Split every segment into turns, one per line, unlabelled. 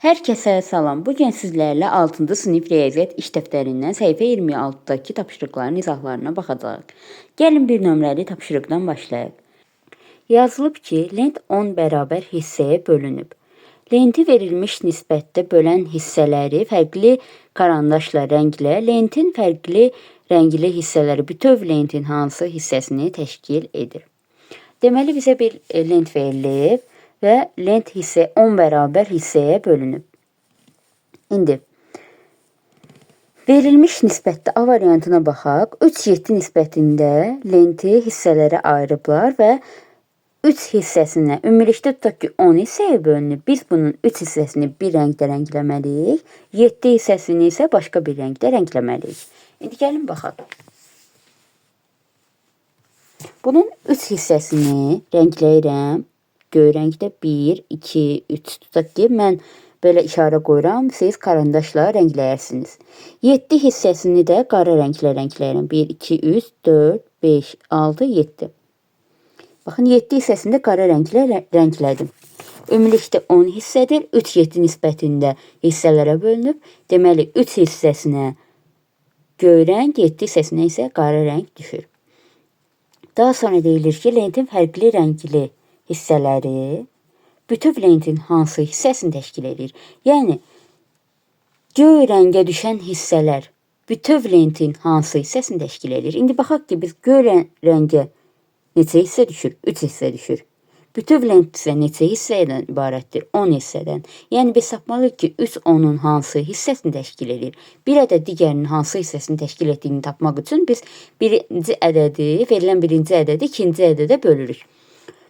Herkese salam. Bugün sizlerle 6. sınıf riyaziyyat iş dəftərindən səhifə 26-dakı tapşırıqların izahlarına baxacağıq. Gəlin bir nömrəli tapşırıqdan başlayaq. Yazılıb ki, lent 10 bərabər hissəyə bölünüb. Lenti verilmiş nisbətdə bölən hissələri fərqli karandaşla rənglə, lentin fərqli rəngli hissələri bütöv lentin hansı hissəsini təşkil edir? Deməli, bizə bir lent verilib və lent hissə 10 bərabər hissəyə bölünüb. İndi verilmiş nisbətdə A variantına baxaq. 3-7 nisbətində lenti hissələrə ayırıblar və 3 hissəsinə ümumilikdə tutaq ki 10 hissəyə bölünüb. Biz bunun 3 hissəsini bir rəngdə rəngləməliyik, 7 hissəsini isə başqa bir rəngdə rəngləməliyik. İndi gəlin baxaq. Bunun 3 hissəsini rəngləyirəm. Göy rəngdə 1, 2, 3 tutaq ki, mən belə işarə qoyuram, siz karandaşla rəngləyərsiniz. 7 hissəsini də qara rənglə rəngləyirəm. 1, 2, 3, 4, 5, 6, 7. Baxın, 7 hissəsini də qara rənglə rənglədim. Ümumilikdə 10 hissədir. 3-7 nisbətində hissələrə bölünüb. Deməli, 3 hissəsinə göy rəng, 7 hissəsinə isə qara rəng düşür. Daha sonra deyilir ki, lentin fərqli rəngli hissələri bütöv lentin hansı hissəsini təşkil edir? Yəni, göy rəngə düşən hissələr bütöv lentin hansı hissəsini təşkil edir? İndi baxaq ki, biz göy rəngə neçə hissə düşür? 3 hissə düşür. Bütöv lent isə neçə hissədən ibarətdir? 10 hissədən. Yəni, biz tapmalıyıq ki, 3 10-un hansı hissəsini təşkil edir? Bir ədəd digərinin hansı hissəsini təşkil etdiyini tapmaq üçün biz birinci ədədi, verilən birinci ədədi ikinci ədədə bölürük.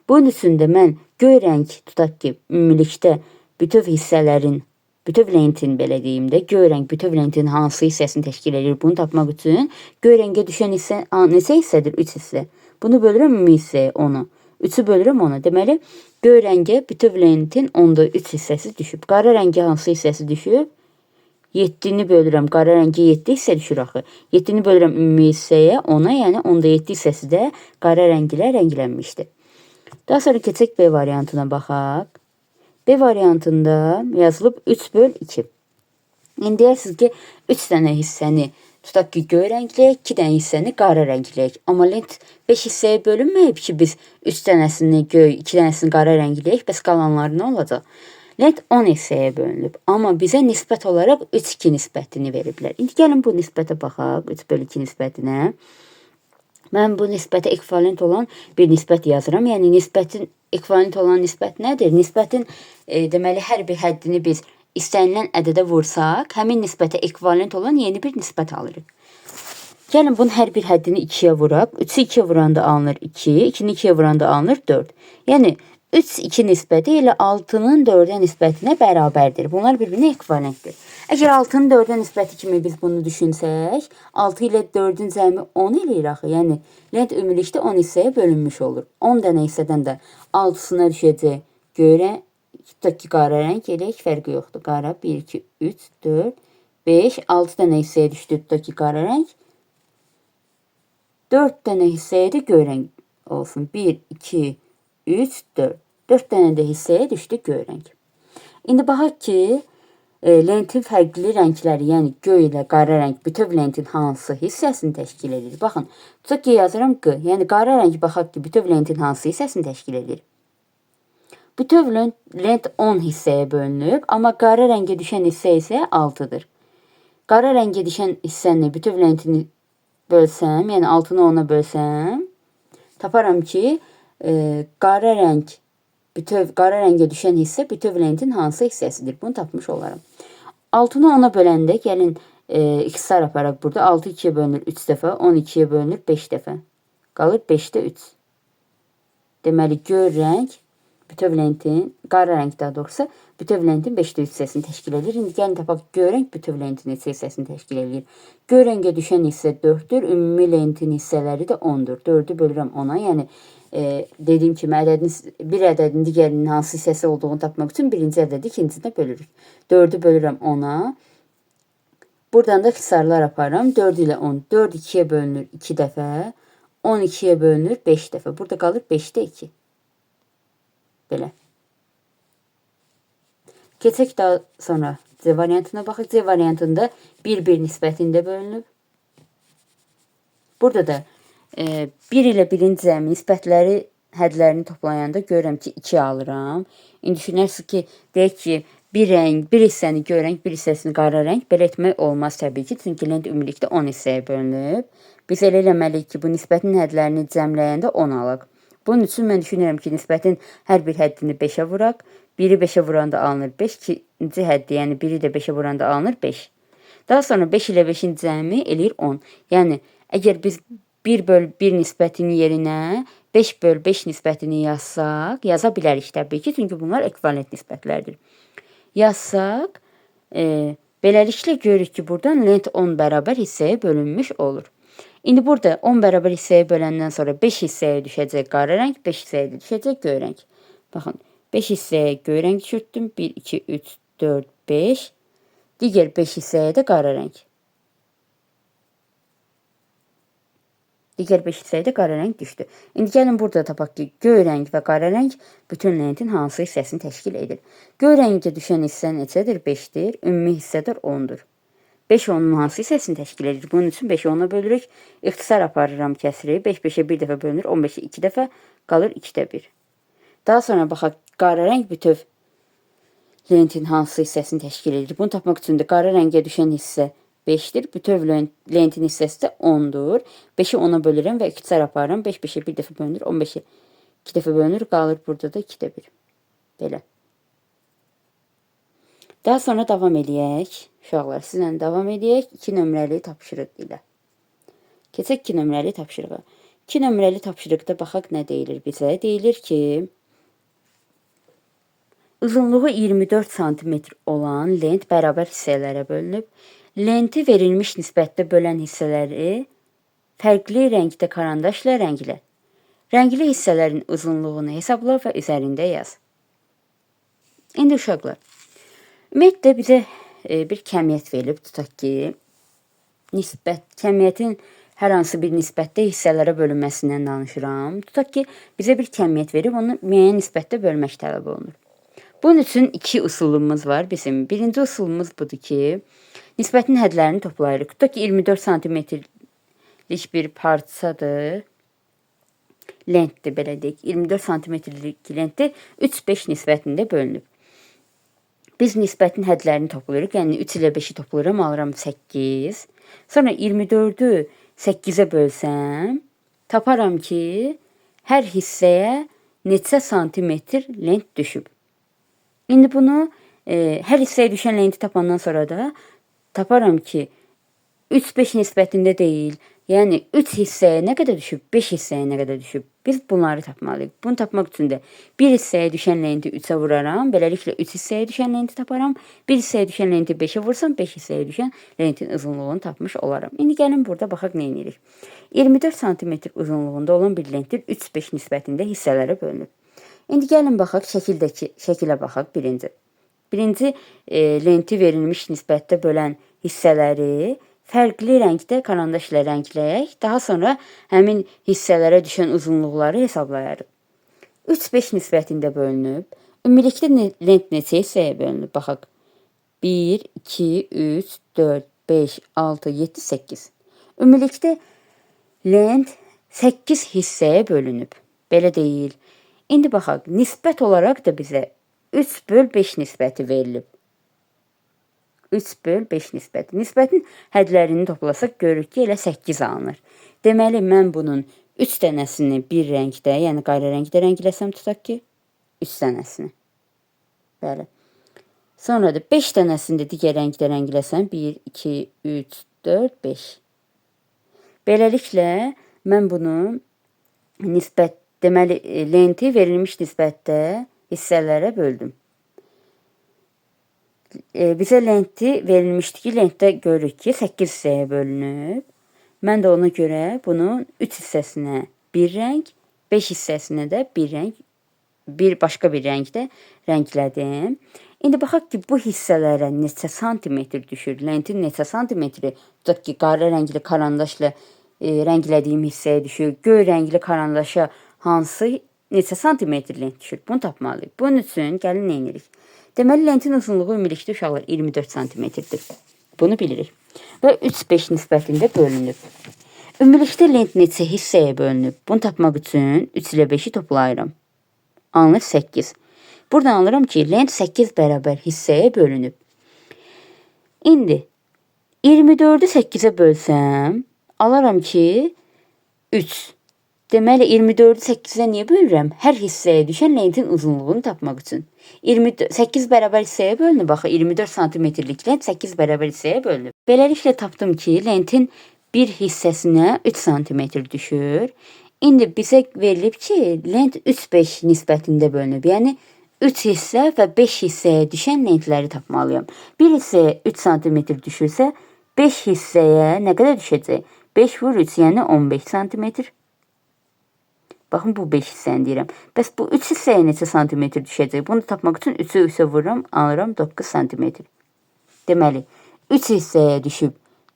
Bunun üçün də mən göy rəng tutaq ki, ümumilikdə bütöv hissələrin, bütöv lentin belə deyim də, göy rəng bütöv lentin hansı hissəsini təşkil edir? Bunu tapmaq üçün göy rəngə düşən hissə neçə hissədir? 3 hissə. Bunu bölürəm ümumi hissəyə 10-u. 3-ü bölürəm 10-a. Deməli, göy rəngə bütöv lentin 10-da 3 hissəsi düşüb. Qara rəngə hansı hissəsi düşüb? 7-ni bölürəm. Qara rəngə 7 hissə düşür axı. 7-ni bölürəm ümumi hissəyə 10-a, yəni 10-da 7 hissəsi də qara rəng ilə rənglənmişdir. Daha sonra keçək B variantına baxaq. B variantında yazılıb 3/2. İndi deyirsiniz ki, 3 dənə hissəni tutaq ki, göy rəngləyək, 2 dənə hissəni qara rəngləyək. Amma lent 5 hissəyə bölünməyib ki, biz 3 dənəsini göy, 2 dənəsini qara rəngləyək, bəs qalanları nə olacaq? Lent 10 hissəyə bölünüb, amma bizə nisbət olaraq 3-2 nisbətini veriblər. İndi gəlin bu nisbətə baxaq, 3/2 nisbətinə. Mən bu nisbətə ekvivalent olan bir nisbət yazıram. Yəni, nisbətin ekvivalent olan nisbət nədir? Nisbətin deməli, hər bir həddini biz istənilən ədədə vursaq, həmin nisbətə ekvivalent olan yeni bir nisbət alırıq. Gəlin, bunun hər bir həddini 2-yə vuraq. 3-ü 2-yə vuranda alınır 2, 2-ni 2-yə vuranda alınır 4. Yəni, 3-2 nisbəti ilə 6-nın 4-ə nisbətinə bərabərdir. Bunlar bir-birinə ekvivalentdir. Əgər 6-nın 4-ə nisbəti kimi biz bunu düşünsək, 6 ilə 4-ün cəmi 10 eləyir axı. Yəni, lent ümumilikdə 10 hissəyə bölünmüş olur. 10 dənə hissədən də 6-sına düşəcək göy rəng, tutaq ki, qara rəng eləyək, fərqi yoxdur. Qara 1, 2, 3, 4, 5, 6 dənə hissəyə düşdü, tutaq ki, qara rəng. 4 dənə hissəyə də göy rəng olsun. 1, 2, 3, 4. 4 dənə də hissəyə düşdü göy rəng. İndi baxaq ki, lentin fərqli rəngləri, yəni göy ilə qara rəng bütöv lentin hansı hissəsini təşkil edir? Baxın, tutaq ki, yazıram Q. Yəni, qara rəng baxaq ki, bütöv lentin hansı hissəsini təşkil edir? Bütöv lent 10 hissəyə bölünüb, amma qara rəngə düşən hissə isə 6-dır. Qara rəngə düşən hissəni bütöv lentini bölsəm, yəni 6-nı 10-a bölsəm, taparam ki, qara rəngə düşən hissə bütöv lentin hansı hissəsidir? Bunu tapmış olaram. 6-nı 10-a böləndə, gəlin, ikisar aparaq burada. 6 2-yə bölünür 3 dəfə, 10 2-yə bölünür 5 dəfə. Qalır 5-də 3. Deməli, göy rəng bütöv lentin, qara rəng daha doğrusu, bütöv lentin 5-də 3 hissəsini təşkil edir. İndi gəlin tapaq, göy rəng bütöv lentin neçə hissəsini təşkil edir? Göy rəngə düşən hissə 4-dür, ümumi lentin hissələri də 10-dur. 4-ü bölürəm 10-a, yəni dediyim kimi, bir ədədin digərinin hansı hissəsi olduğunu tapmaq üçün birinci ədədi ikincisine bölürük. 4-ü bölürəm 10-a. Buradan da xisarlar aparıram. 4 ilə 10. 4 2-yə bölünür 2 dəfə. 10 2-yə bölünür 5 dəfə. Burada qalır 5-də 2. Belə. Keçək daha sonra C variantına baxaq. C variantında 1-1 nisbətində bölünüb. Burada da 1 ilə 1-in cəmi nisbətləri hədlərini toplayanda görürəm ki, 2 alıram. İndi düşünərsiniz ki, deyək ki, bir rəng, bir hissəni göy rəng, bir hissəsini qara rəng. Belə etmək olmaz təbii ki, çünki lent ümumilikdə 10 hissəyə bölünüb. Biz elə eləməliyik ki, bu nisbətin hədlərini cəmləyəndə 10 alaq. Bunun üçün mən düşünürəm ki, nisbətin hər bir həddini 5-ə vuraq. 1-i 5-ə vuranda alınır 5, ikinci həddi, yəni 1-i də 5-ə vuranda alınır 5. Daha sonra 5 ilə 5-in cəmi eləyir 10. Yəni, əgər biz 1/1 nisbətinin yerinə 5/5 nisbətini yazsaq, yaza bilərik təbii ki, çünki bunlar ekvivalent nisbətlərdir. Yazsaq, beləliklə görürük ki, buradan lent 10 bərabər hissəyə bölünmüş olur. İndi burada 10 bərabər hissəyə böləndən sonra 5 hissəyə düşəcək qara rəng, 5 hissəyə də düşəcək göy rəng. Baxın, 5 hissəyə göy rəng düşürtdüm. 1, 2, 3, 4, 5. Digər 5 hissəyə də qara rəng. Digər 5 hissəyə də qara rəng düşdü. İndi gəlin burada tapaq ki, göy rəng və qara rəng bütün lentin hansı hissəsini təşkil edir? Göy rəngə düşən hissə neçədir? 5-dir. Ümumi hissədir 10-dur. 5 10-un hansı hissəsini təşkil edir? Bunun üçün 5-i 10-a bölürük. İxtisar aparıram kəsri. 5 5-ə bir dəfə bölünür. 15-i 2 dəfə qalır 2-də 1. Daha sonra baxaq, qara rəng bütöv lentin hansı hissəsini təşkil edir? Bunu tapmaq üçün də qara rəngə düşən hissə 5-dir. Bütöv lentin hissəsi də 10-dur. 5-i 10-a bölürəm və ikhtisar aparıram. 5 5-ə bir dəfə bölünür. 15-i 2 dəfə bölünür. Qalır burada da 2-də 1. Belə. Daha sonra davam edək. Uşaqlar, sizlə davam edək 2 nömrəli tapşırıq ilə. Keçək 2 nömrəli tapşırığa. 2 nömrəli tapşırıqda baxaq nə deyilir bizə? Deyilir ki, uzunluğu 24 cm olan lent bərabər hissələrə bölünüb. Lenti verilmiş nisbətdə bölən hissələri fərqli rəngdə karandaşla rənglə. Rəngli hissələrin uzunluğunu hesabla və üzərində yaz. İndi uşaqlar, ümumiyyətlə bizə bir kəmiyyət verilib, tutaq ki, kəmiyyətin hər hansı bir nisbətdə hissələrə bölünməsindən danışıram. Tutaq ki, bizə bir kəmiyyət verib, onu müəyyən nisbətdə bölmək tələb olunur. Bunun üçün 2 üsulumuz var bizim. Birinci üsulumuz budur ki, nisbətin hədlərini toplayırıq. Tutaq ki, 24 cm-lik bir parçadır. Lentdir, belə deyək. 24 cm-lik lentdir. 3-5 nisbətində bölünüb. Biz nisbətin hədlərini toplayırıq. Yəni 3 ilə 5-i toplayıram, alıram 8. Sonra 24-ü 8-ə bölsəm, taparam ki, hər hissəyə neçə santimetr lent düşüb. İndi bunu hər hissəyə düşən lenti tapandan sonra da taparam ki, 3-5 nisbətində deyil. Yəni 3 hissəyə nə qədər düşüb, 5 hissəyə nə qədər düşüb. Biz bunları tapmalıyıq. Bunu tapmaq üçün də 1 hissəyə düşən lenti 3-ə vuraram. Beləliklə 3 hissəyə düşən lenti taparam. 1 hissəyə düşən lenti 5-ə vursam, 5 hissəyə düşən lentin uzunluğunu tapmış olaram. İndi gəlin burada baxaq nə edirik. 24 cm uzunluğunda olan bir lentdir 3-5 nisbətində hissələrə bölünüb. İndi gəlin baxaq şəkilə baxaq birinci. Birinci lenti verilmiş nisbətdə bölən hissələri fərqli rəngdə karandaş ilə rəngləyək. Daha sonra həmin hissələrə düşən uzunluqları hesablayarıq. 3-5 nisbətində bölünüb. Ümumilikdə lent neçə hissəyə bölünüb? Baxaq. 1, 2, 3, 4, 5, 6, 7, 8. Ümumilikdə lent 8 hissəyə bölünüb. Belə deyil. İndi baxaq, nisbət olaraq da bizə 3/5 nisbəti verilib. 3/5 nisbəti. Nisbətin hədlərini toplasaq görürük ki, elə 8 alınır. Deməli, mən bunun 3 dənəsini bir rəngdə, yəni qara rəngdə rəngləsəm tutaq ki, 3 dənəsini. Bəli. Sonra da 5 dənəsini də digər rəngdə rəngləsəm 1, 2, 3, 4, 5. Beləliklə, mən bunu deməli, lenti verilmiş nisbətdə hissələrə böldüm. Bizə lenti verilmişdi ki, lentdə görürük ki, 8 hissəyə bölünüb. Mən də ona görə bunun 3 hissəsinə bir rəng, 5 hissəsinə də başqa bir rəngdə rənglədim. İndi baxaq ki, bu hissələrə neçə santimetr düşür? Lentin neçə santimetri? Tutaq ki, qara rəngli karandaşla rənglədiyim hissəyə düşür. Göy rəngli karandaşa neçə santimetr lent düşür? Bunu tapmalıyıq. Bunun üçün gəlin nə edirik? Deməli, lentin uzunluğu ümumilikdə uşaqlar 24 santimetrdir. Bunu bilirik. Və 3-5 nisbətində bölünüb. Ümumilikdə lent neçə hissəyə bölünüb? Bunu tapmaq üçün 3 ilə 5-i toplayıram. Alınır 8. Buradan alıram ki, lent 8 bərabər hissəyə bölünüb. İndi 24-ü 8-ə bölsəm, alaram ki, 3. Deməli, 24-ü 8-ə niyə bölürəm? Hər hissəyə düşən lentin uzunluğunu tapmaq üçün. 8 bərabər hissəyə bölünüb. Baxı, 24 santimetrlik lent 8 bərabər hissəyə bölünüb. Beləliklə tapdım ki, lentin bir hissəsinə 3 santimetr düşür. İndi bizə verilib ki, lent 3-5 nisbətində bölünüb. Yəni, 3 hissə və 5 hissəyə düşən lentləri tapmalıyam. Bir hissəyə 3 santimetr düşürsə, 5 hissəyə nə qədər düşəcək? 5 vur 3, yəni 15 santimetr. Baxın, bu 5 hissəni deyirəm. Bəs bu 3 hissəyə neçə santimetr düşəcək? Bunu tapmaq üçün 3-ü 3-ə vururam, alıram 9 santimetr. Deməli, 3 hissəyə düşüb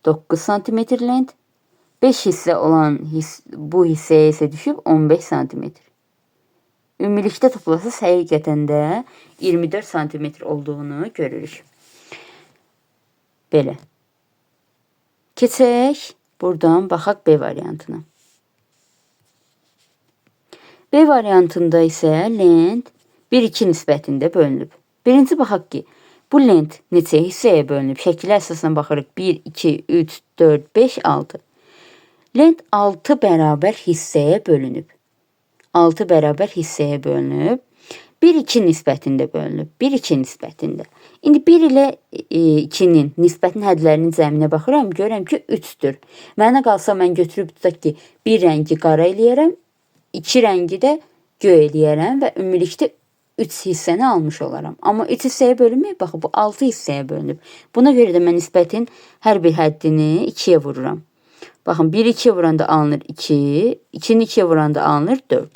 9 santimetr lent, 5 hissə olan bu hissəyə isə düşüb 15 santimetr. Ümumilikdə toplasaq həqiqətən də 24 santimetr olduğunu görürük. Belə. Keçək, buradan baxaq B variantına. B variantında isə lent 1-2 nisbətində bölünüb. Birinci baxaq ki, bu lent neçə hissəyə bölünüb? Şəklə əsasına baxırıq. 1, 2, 3, 4, 5, 6. Lent 6 bərabər hissəyə bölünüb. 6 bərabər hissəyə bölünüb. 1-2 nisbətində bölünüb. 1-2 nisbətində. İndi 1 ilə 2-nin nisbətinin hədlərinin cəminə baxıram, görürəm ki, 3-dür. Mənə qalsa mən götürüb tutaq ki, bir rəngi qara eləyərəm, 2 rəngi də göy eləyərəm və ümumilikdə 3 hissəni almış olaram. Amma 3 hissəyə bölünməyib, baxın, bu 6 hissəyə bölünüb. Buna görə də mən nisbətin hər bir həddini 2-yə vururam. Baxın, 1-i 2-yə vuranda alınır 2, 2-ni 2-yə vuranda alınır 4.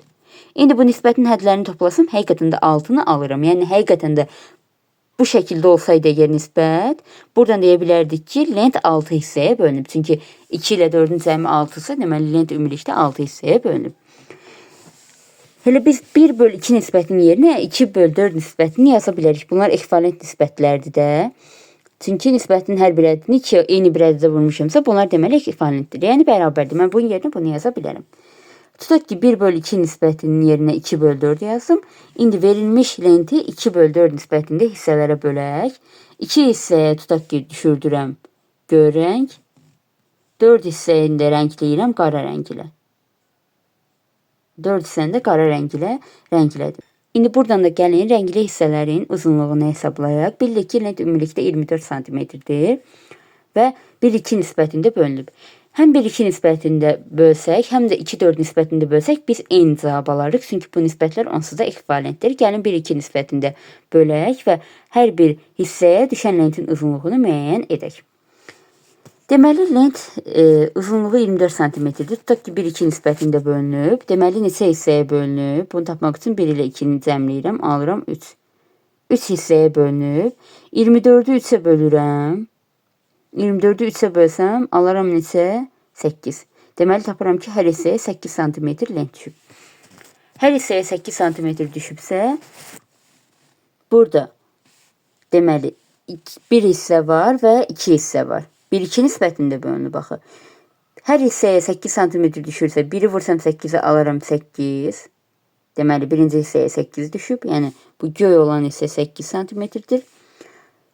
İndi bu nisbətin hədlərini toplasam, həqiqətən də 6-nı alıram. Yəni, həqiqətən də bu şəkildə olsaydı əgər nisbət, buradan deyə bilərdik ki, lent 6 hissəyə bölünüb. Çünki 2 ilə 4-ün cəmi 6-sı, deməli, lent ümumilikdə 6 hissəyə bölünüb. Elə biz 1/2 nisbətinin yerinə 2/4 nisbətini yaza bilərik. Bunlar ekvivalent nisbətlərdir də. Çünki nisbətin hər bir ədədini 2 eyni bir ədədə vurmuşamsa, bunlar deməli ekvivalentdir. Yəni, bərabərdir. Mən bunun yerinə bunu yaza bilərəm. Tutaq ki, 1/2 nisbətinin yerinə 2/4 yazdım. İndi verilmiş lenti 2/4 nisbətində hissələrə bölək. 2 hissəyə tutaq ki, düşürdürəm göy rəng. 4 hissəni də rəngləyirəm qara rəng ilə. 4 hissəni də qara rəng ilə rənglədim. İndi buradan da gəlin rəngli hissələrin uzunluğunu hesablayaq. Bildik ki, lent ümumilikdə 24 santimetrdir və 1-2 nisbətində bölünüb. Həm 1-2 nisbətində bölsək, həm də 2-4 nisbətində bölsək, biz eyni cavab alarıq. Çünki bu nisbətlər onsuz da ekvivalentdir. Gəlin 1-2 nisbətində bölək və hər bir hissəyə düşən lentin uzunluğunu müəyyən edək. Deməli, lent uzunluğu 24 santimetrdir. Tutaq ki, 1-2 nisbətində bölünüb. Deməli, neçə hissəyə bölünüb? Bunu tapmaq üçün 1 ilə 2-ni cəmləyirəm, alıram 3. 3 hissəyə bölünüb. 24-ü 3-ə bölürəm. 24-ü 3-ə bölsəm, alaram neçə? 8. Deməli, tapıram ki, hər hissəyə 8 santimetr lent düşüb. Hər hissəyə 8 santimetr düşübsə, burada deməli, bir hissə var və 2 hissə var. 1-2 nisbətində bölünüb, baxı. Hər hissəyə 8 santimetr düşürsə, 1-i vursam 8-ə alaram 8. Deməli, birinci hissəyə 8 düşüb. Yəni, bu göy olan hissə 8 santimetrdir.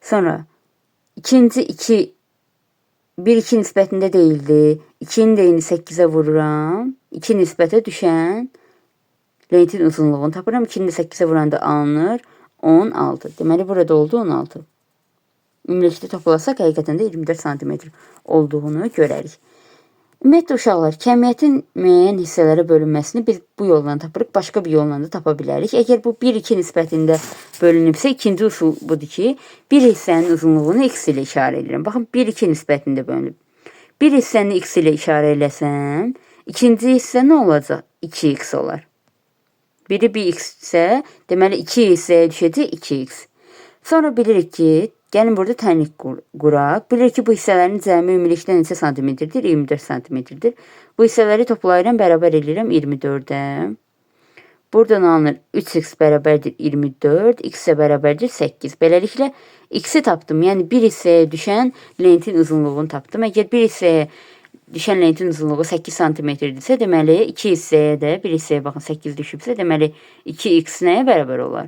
Sonra, ikinci 1-2 nisbətində deyildi. 2-nin deyini 8-ə vururam. 2 nisbətə düşən lentin uzunluğunu tapıram. 2-ni də 8-ə vuranda alınır 16. Deməli, burada oldu 16. Ümumilikdə toplasaq, həqiqətən də 24 santimetr olduğunu görərik. Ümumiyyətlə, uşaqlar, kəmiyyətin müəyyən hissələrə bölünməsini biz bu yolla tapırıq, başqa bir yolla da tapa bilərik. Əgər bu 1-2 nisbətində bölünübsə, ikinci usul budur ki, bir hissənin uzunluğunu x ilə işarə edirəm. Baxın, 1-2 nisbətində bölünüb. Bir hissəni x ilə işarə eləsəm, ikinci hissə nə olacaq? 2x olar. Biri 1x isə, deməli 2 hissəyə düşəcək 2x. Sonra bilirik ki, gəlin burada tənlik quraq. Bilirik ki, bu hissələrin cəmi ümumilikdə neçə santimetrdir? 24 santimetrdir. Bu hissələri toplayıram, bərabər edirəm 24-ə. Buradan alınır 3x bərabərdir 24, x isə bərabərdir 8. Beləliklə x-i tapdım. Yəni bir hissəyə düşən lentin uzunluğunu tapdım. Əgər bir hissəyə düşən lentin uzunluğu 8 cm-dirsə, deməli 2 hissəyə də, bir hissəyə baxın 8 düşübsə, deməli 2x nəyə bərabər olar?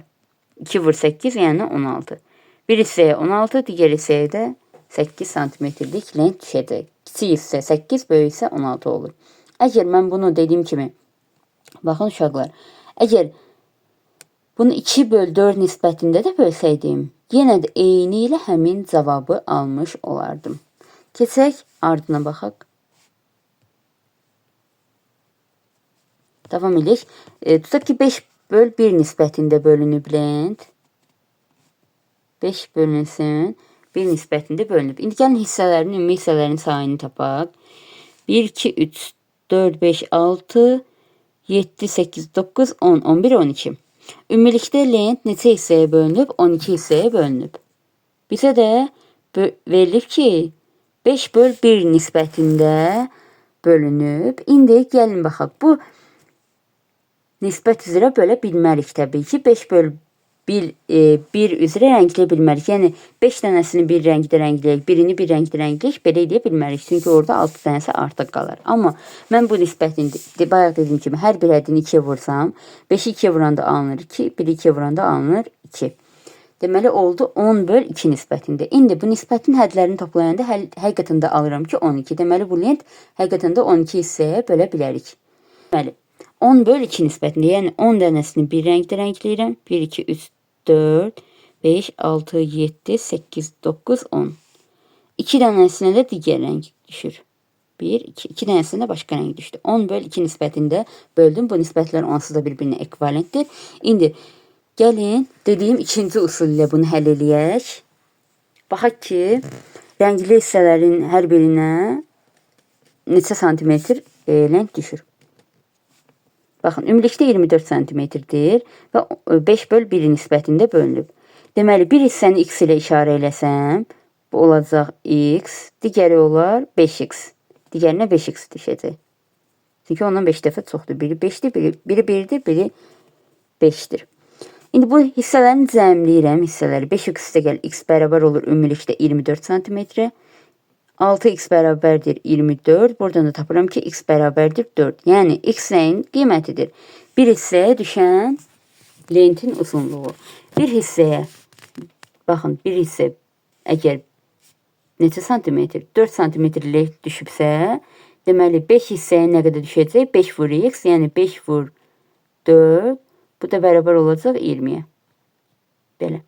2 vur 8, yəni 16. Bir hissəyə 16, digər hissəyə də 8 cm-lik lent düşəcək. Kiçik hissə 8, böyük hissə 16 olur. Əgər mən bunu dediyim kimi, baxın uşaqlar, əgər bunu 2/4 nisbətində də bölsəydim, yenə də eyni ilə həmin cavabı almış olardım. Keçək ardına baxaq. Davam edək. Tutaq ki 5/1 nisbətində bölünüb lent. 5 bölünsün 1 nisbətində bölünüb. İndi gəlin hissələrin, ümumi hissələrin sayını tapaq. 1, 2, 3, 4, 5, 6, 7, 8, 9, 10, 11, 12. Ümumilikdə lent neçə hissəyə bölünüb? 12 hissəyə bölünüb. Bizə də verilib ki 5/1 nisbətində bölünüb. İndi gəlin baxaq. Bu nisbət üzrə bölə bilmərik təbii ki. 5/1 üzrə rəngləyə bilmərik. Yəni 5 dənəsini bir rəngdə rəngləyək, birini bir rəngdə rəngləyək, belə edə bilmərik. Çünki orada 6 dənəsi artıq qalır. Amma mən bu nisbətin, bayaq dediyim kimi, hər bir ədini 2-yə vursam, 5-i 2-yə vuranda alınır 2, 1-i 2-yə vuranda alınır 2. Deməli oldu 10/2 nisbətində. İndi bu nisbətin hədlərini toplayanda həqiqətən də alıram ki 12. Deməli bu lent həqiqətən də 12 hissəyə bölə bilərik. Deməli 10/2 nisbətində, yəni 10 dənəsini bir rəngdə rəngləyirəm. 1, 2, 3, 4, 5, 6, 7, 8, 9, 10. 2 dənəsinə də digər rəng düşür. 1, 2, 2 dənəsinə başqa rəng düşdü. 10/2 nisbətində böldüm. Bu nisbətlər onsuz da bir-birinə ekvivalentdir. İndi gəlin dediyim ikinci usul ilə bunu həll eləyək. Baxaq ki, rəngli hissələrin hər birinə neçə santimetr lent düşür. Baxın, ümumilikdə 24 cm-dir və 5/1 nisbətində bölünüb. Deməli, bir hissəni x ilə işarə eləsəm, bu olacaq x, digəri olar 5x. Digərinə 5x düşəcək. Çünki ondan 5 dəfə çoxdur. Biri 5-dir, biri 1-dir, biri 5-dir. İndi bu hissələrini cəmləyirəm, hissələri. 5x-də gəl, x bərabər olur ümumilikdə 24 cm. 6x bərabərdir 24. Buradan da tapıram ki, x bərabərdir 4. Yəni, x nəyin qiymətidir? Bir hissəyə düşən lentin uzunluğu. Bir hissəyə, baxın, bir hissə əgər neçə santimetr? 4 santimetr lent düşübsə, deməli 5 hissəyə nə qədər düşəcək? 5 vur x, yəni 5 vur 4. Bu da bərabər olacaq 20-yə. Belə.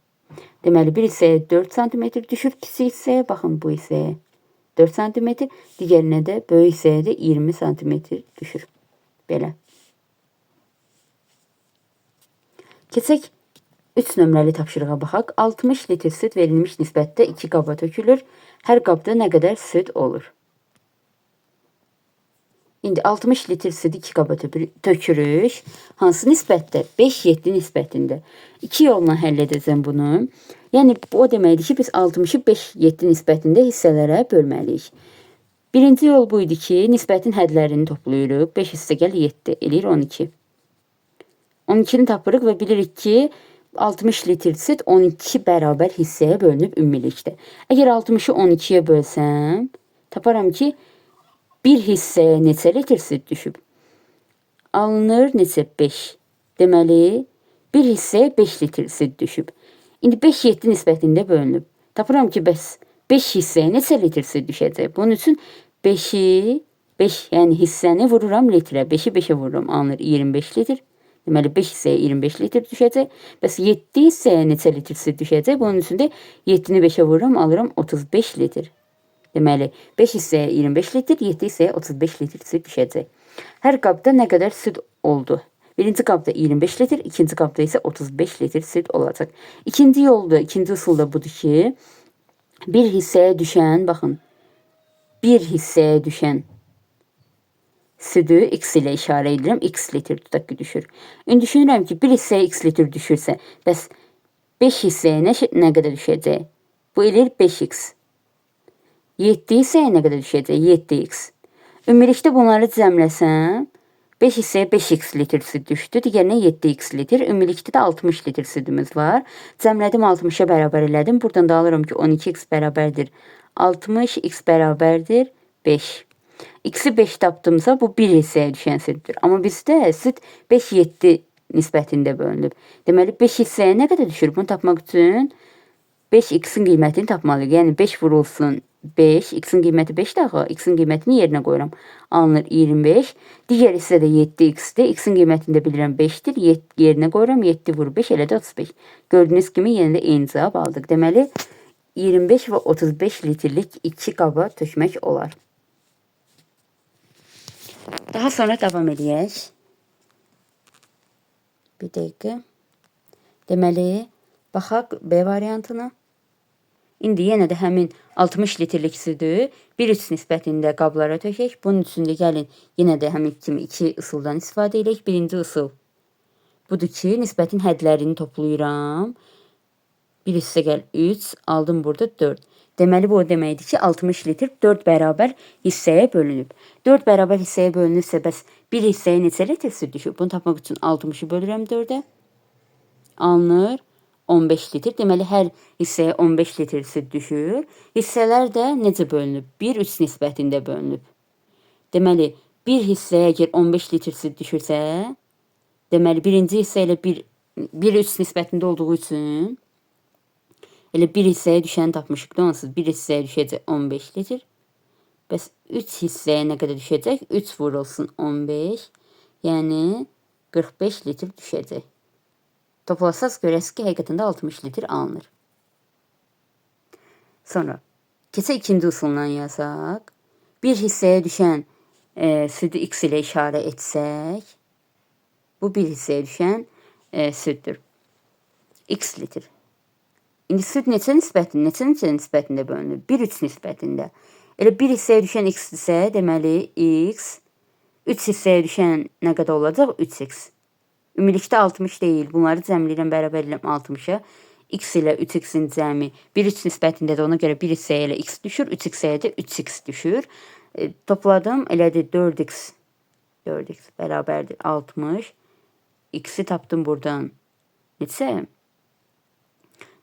Deməli, bir hissəyə 4 cm düşür, kiçik hissəyə, baxın bu hissəyə 4 cm, digərinə də böyük hissəyə də 20 cm düşür. Belə. Keçək 3 nömrəli tapşırığa baxaq. 60 litr süd verilmiş nisbətdə 2 qaba tökülür. Hər qabda nə qədər süd olur? İndi 60 litr südü 2 qaba tökürük. Hansı nisbətdə? 5-7 nisbətində. 2 yolla həll edəcəm bunu. Yəni, o deməkdir ki, biz 60-ı 5-7 nisbətində hissələrə bölməliyik. Birinci yol buydu ki, nisbətin hədlərini toplayırıq. 5 hissə gəl 7, eləyir 12. 12-ni tapırıq və bilirik ki, 60 litr süd 12 bərabər hissəyə bölünüb ümumilikdə. Əgər 60-ı 12-yə bölsəm, taparam ki, bir hissəyə neçə litr süd düşüb? Alınır neçə? 5. Deməli, bir hissəyə 5 litr süd düşüb. İndi 5-7 nisbətində bölünüb. Tapıram ki, bəs 5 hissəyə neçə litr süd düşəcək? Bunun üçün 5-i, 5, yəni hissəni vururam litrə. 5-i 5-ə vururam, alınır 25 litr. Deməli, 5 hissəyə 25 litr düşəcək. Bəs 7 hissəyə neçə litr süd düşəcək? Bunun üçün də 7-ni 5-ə vururam, alıram 35 litr. Deməli, 5 hissəyə 25 litr, 7 hissəyə 35 litr süd düşəcək. Hər qabda nə qədər süd oldu? Birinci qabda 25 litr, ikinci qabda isə 35 litr süd olacaq. İkinci yolda, ikinci usul da budur ki, bir hissəyə düşən, baxın, bir hissəyə düşən südü x ilə işarə edirəm, x litr tutaq ki, düşür. İndi düşünürəm ki, bir hissəyə x litr düşürsə, bəs 5 hissəyə nə qədər düşəcək? Bu eləyir 5x. 7 hissəyə nə qədər düşəcək? 7x. Ümumilikdə bunları cəmləsəm, 5 hissəyə 5x litr süd düşdü. Digərinə 7x litr. Ümumilikdə də 60 litr südümüz var. Cəmlədim 60-a bərabər elədim. Buradan da alıram ki 12x bərabərdir 60, x bərabərdir 5. X-i 5 tapdımsa bu 1 hissəyə düşən süddür. Amma bizdə süd 5-7 nisbətində bölünüb. Deməli 5 hissəyə nə qədər düşür? Bunu tapmaq üçün 5x-in qiymətini tapmalıyıq. Yəni 5 vurulsun 5, x-in qiyməti 5 daha, x-in qiymətini yerinə qoyuram. Alınır 25. Digər hissədə 7x-dir. X-in qiymətini də bilirəm 5-dir. Yerinə qoyuram 7 vur 5 elə də 35. Gördüyünüz kimi yenə də eyni cavab aldıq. Deməli 25 və 35 litrlik 2 qaba tökmək olar. Daha sonra davam edək. Bir dəqiqə. Deməli, baxaq B variantına. İndi yenə də həmin 60 litrlik südü 1:3 nisbətində qablara tökək. Bunun üçün də gəlin yenə də həmin kimi 2 üsuldan istifadə edək. Birinci üsul budur ki, nisbətin hədlərini toplayıram. 1 hissə gəl 3, aldım burada 4. Deməli bu o deməkdir ki, 60 litr 4 bərabər hissəyə bölünüb. 4 bərabər hissəyə bölünürsə, bəs 1 hissəyə neçə litr süd düşür? Bunu tapmaq üçün 60-ı bölürəm 4-ə. Alınır 15 litr. Deməli hər hissəyə 15 litr süd düşür. Hissələr də necə bölünüb? 1:3 nisbətində bölünüb. Deməli, bir hissəyə əgər 15 litr süd düşürsə, deməli birinci hissə ilə 1:3 nisbətində olduğu üçün elə bir hissəyə düşəni tapmışıq da onsuz. Bir hissəyə düşəcək 15 litr. Bəs 3 hissəyə nə qədər düşəcək? 3 vurulsun 15. Yəni 45 litr düşəcək. Toplasaz görəsiz ki, həqiqətən də 60 litr alınır. Sonra keçək ikinci üsuldan yazaq. Bir hissəyə düşən südü x ilə işarə etsək, bu bir hissəyə düşən süddür. X litr. İndi süd neçə nisbətində bölünür? 1:3 nisbətində. Elə bir hissəyə düşən x isə, deməli x, 3 hissəyə düşən nə qədər olacaq? 3x. Ümumilikdə 60 deyil. Bunları cəmləyirəm, bərabər edirəm 60-a. X ilə 3x-in cəmi 1:3 nisbətində də ona görə 1 hissəyə ilə x düşür, 3 hissəyə də 3x düşür. Topladım, elədir 4x. 4x bərabərdir 60. X-i tapdım buradan. Neçə?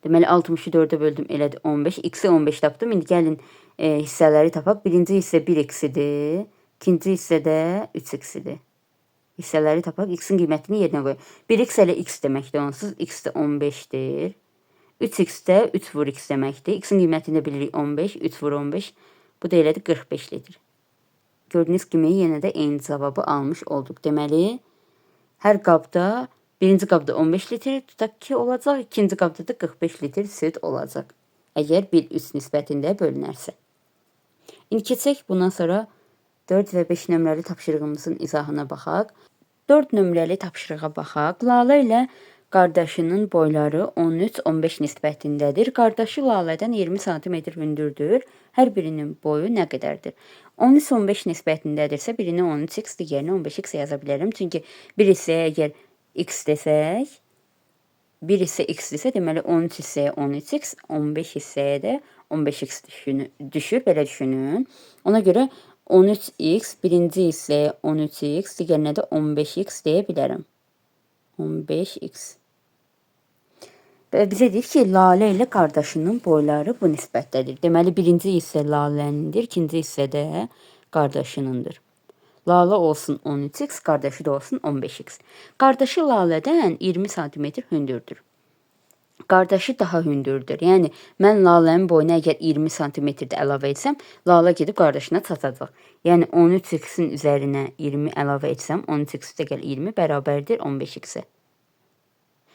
Deməli 60-ı 4-ə böldüm, elədir 15. X-i 15 tapdım. İndi gəlin hissələri tapaq. Birinci hissə 1x-idir. İkinci hissə də 3x-idir. Hissələri tapaq, x-in qiymətini yerinə qoyaq. 1x ilə x deməkdir onsuz, x də 15-dir. 3x də 3 vur x deməkdir. X-in qiymətini də bilirik 15, 3 vur 15. Bu da elədir 45 litr. Gördüyünüz kimi yenə də eyni cavabı almış olduq. Deməli, hər qabda, birinci qabda 15 litr tutaq ki olacaq, ikinci qabda da 45 litr süd olacaq. Əgər 1:3 nisbətində bölünərsə. İndi keçək bundan sonra 4 və 5 nömrəli tapşırığımızın izahına baxaq. 4 nömrəli tapşırığa baxaq. Lalə ilə qardaşının boyları 13-15 nisbətindədir. Qardaşı Lalədən 20 sm hündürdür. Hər birinin boyu nə qədərdir? 13-15 nisbətindədirsə, birini 13x, digərini 15x yaza bilərəm. Çünki bir hissəyə əgər x desək, bir hissə x-dirsə, deməli 13 hissəyə 13x, 15 hissəyə də 15x düşür. Belə düşünün. Ona görə 13x, birinci hissəyə 13x, digərinə də 15x deyə bilərəm. 15x. Və bizə deyir ki, Lalə ilə qardaşının boyları bu nisbətdədir. Deməli, birinci hissə Lalənindir, ikinci hissə də qardaşınındır. Lalə olsun 13x, qardaşı da olsun 15x. Qardaşı Lalədən 20 sm hündürdür. Qardaşı daha hündürdür. Yəni, mən Lalənin boyuna əgər 20 sm-də əlavə etsəm, Lalə gedib qardaşına çatacaq. Yəni, 13x-in üzərinə 20 əlavə etsəm, 13x də gəl 20 bərabərdir 15x-ə.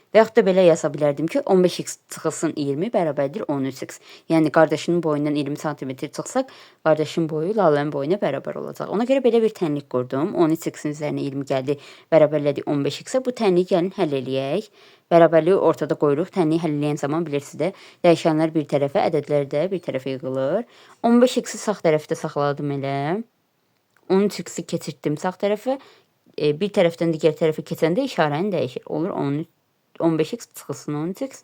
Və yaxud da belə yaza bilərdim ki, 15x çıxılsın 20 bərabərdir 13x. Yəni, qardaşının boyundan 20 sm çıxsaq, qardaşın boyu Lalənin boyuna bərabər olacaq. Ona görə belə bir tənlik qurdum. 13x-in üzərinə 20 gəldi, bərabərlədi 15x-ə. Bu tənliyi gəlin həll eləyək. Bərabərliyi ortada qoyuruq. Tənliyi həll eləyən zaman bilirsiniz də, dəyişənlər bir tərəfə, ədədlər də bir tərəfə yığılır. 15x-i sağ tərəfdə saxladım elə. 13x-i keçirtdim sağ tərəfə. Bir tərəfdən digər tərəfə keçəndə işarəni dəyişir. Olur 15x çıxılsın 13x.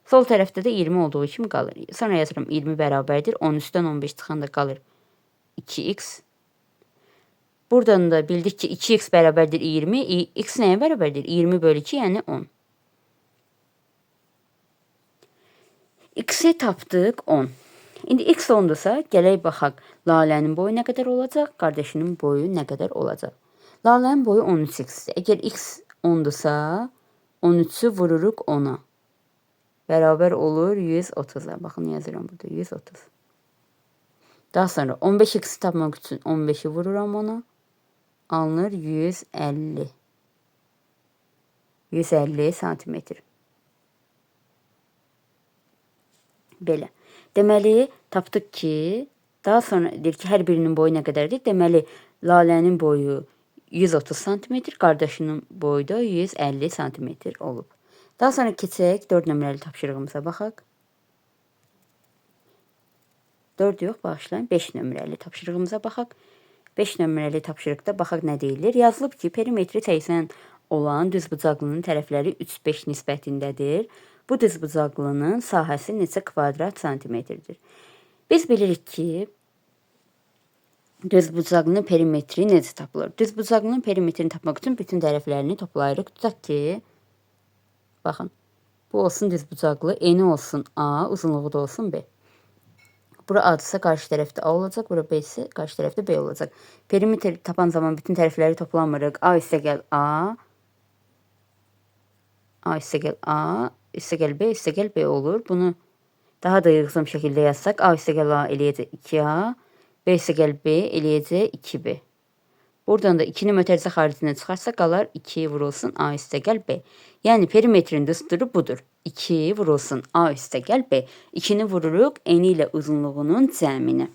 Sol tərəfdə də 20 olduğu kimi qalır. Sonra yazıram 20 bərabərdir. 13-dən 15 çıxanda qalır 2x. Buradan da bildik ki 2x bərabərdir 20. X nəyə bərabərdir? 20 bölü 2, yəni 10. X-i tapdıq 10. İndi x 10'dursa, gələk baxaq. Lalənin boyu nə qədər olacaq? Qardaşının boyu nə qədər olacaq? Lalənin boyu 13x-dir. Əgər x 10'dursa, 13'ü vururuq 10'a. Bərabər olur 130'a. Baxın, yazıram burada 130. Daha sonra 15x'i tapmaq üçün 15'i vururam ona. Alınır 150. 150 santimetr. Belə. Deməli, tapdıq ki, daha sonra deyir ki, hər birinin boyu nə qədərdir? Deməli, Lalənin boyu 130 santimetr, qardaşının boyu da 150 santimetr olub. Daha sonra keçək 4 nömrəli tapşırığımıza baxaq. 4 yox, bağışlayın, 5 nömrəli tapşırığımıza baxaq. 5 nömrəli tapşırıqda baxaq nə deyilir? Yazılıb ki, perimetri 80 olan düzbucaqlının tərəfləri 3-5 nisbətindədir. Bu düzbucaqlının sahəsi neçə kvadrat santimetrdir? Biz bilirik ki, düzbucaqlının perimetri necə tapılır? Düzbucaqlının perimetrini tapmaq üçün bütün tərəflərini toplayırıq. Tutaq ki, baxın, bu olsun düzbucaqlı, eni olsun A, uzunluğu da olsun B. Bura A-dırsa qarşı tərəfdə A olacaq, bura B isə qarşı tərəfdə B olacaq. Perimetri tapan zaman bütün tərəfləri toplamırıq. A + A, A + A, + B, + B olur. Bunu daha da yığsam şəkildə yazsaq, A + A eləyəcək 2A, B + B eləyəcək 2B. Buradan da 2'ni mötərizə xaricinə çıxarsa qalar 2 vurulsun A + B. Yəni perimetrin düsturu budur. 2 vurulsun A + B. 2'ni vururuq eni ilə uzunluğunun cəmini.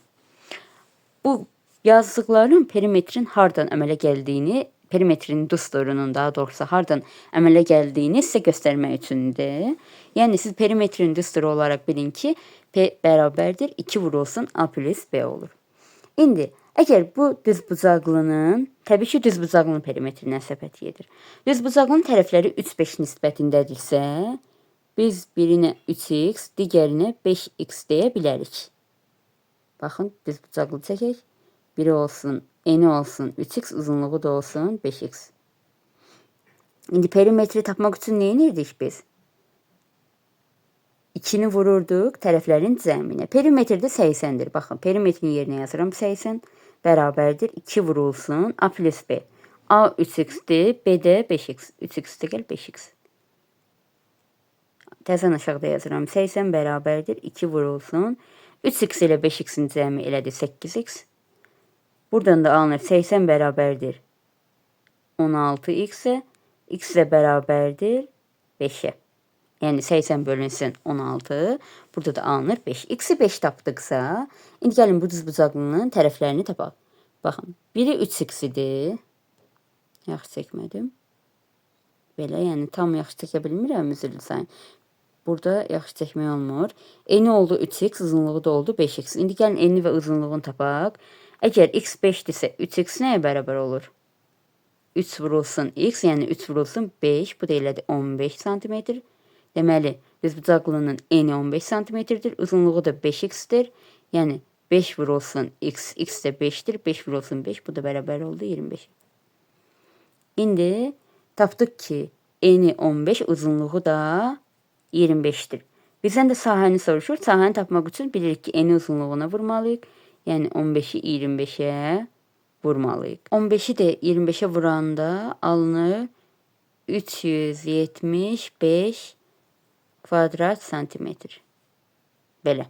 Bu yazdıqların perimetrin hardan əmələ gəldiyini, perimetrin düsturunun daha doğrusu hardan əmələ gəldiyini sizə göstərmək üçündür. Yəni siz perimetrin düsturu olaraq bilin ki, P bərabərdir 2 vurulsun A + B olur. İndi əgər bu düzbucaqlının, təbii ki, düzbucaqlının perimetrinə söhbət gedir. Düzbucaqlının tərəfləri 3-5 nisbətindədirsə, biz birinə 3x, digərinə 5x deyə bilərik. Baxın, düzbucaqlı çəkək. Biri olsun, eni olsun 3x, uzunluğu da olsun 5x. İndi perimetri tapmaq üçün nə edirdik biz? 2'ni vururduq tərəflərin cəminə. Perimetrdə 80'dir. Baxın, perimetrin yerinə yazıram 80 bərabərdir 2 vurulsun A + B. A 3x'dir, B də 5x. 3x = 5x. Təzən aşağıda yazıram 80 bərabərdir 2 vurulsun. 3x ilə 5x'in cəmi elədi 8x. Buradan da alınır 80 bərabərdir 16x, x ilə bərabərdir 5'e. Yəni 80 bölünsün 16. Burada da alınır 5. X-i 5 tapdıqsa, indi gəlin bu düzbucaqlının tərəflərini tapaq. Baxın, biri 3x idi. Yaxşı çəkmədim. Belə, yəni tam yaxşı çəkə bilmirəm, üzrlü sayın. Burada yaxşı çəkmək olmur. Eni oldu 3x, uzunluğu da oldu 5x. İndi gəlin eni və uzunluğunu tapaq. Əgər x 5'dirsə 3x nəyə bərabər olur? 3 vurulsun x, yəni 3 vurulsun 5. Bu da elədi 15 santimetr. Deməli, düzbucaqlının eni 15 santimetrdir, uzunluğu da 5x-dir. Yəni 5 vurulsun x, x də 5'dir. 5 vurulsun 5, bu da bərabər oldu 25. İndi tapdıq ki, eni 15, uzunluğu da 25'dir. Bizdən də sahəni soruşur. Sahəni tapmaq üçün bilirik ki, eni uzunluğuna vurmalıyıq. Yəni 15'i 25'e vurmalıyıq. 15'i də 25'e vuranda alınır 375 kvadrat santimetr. Belə.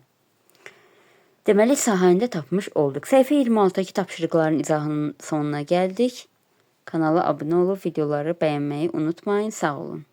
Deməli, sahəni də tapmış olduq. Səhifə 26'daki tapşırıqların izahının sonuna gəldik. Kanala abunə olub videoları bəyənməyi unutmayın. Sağ olun.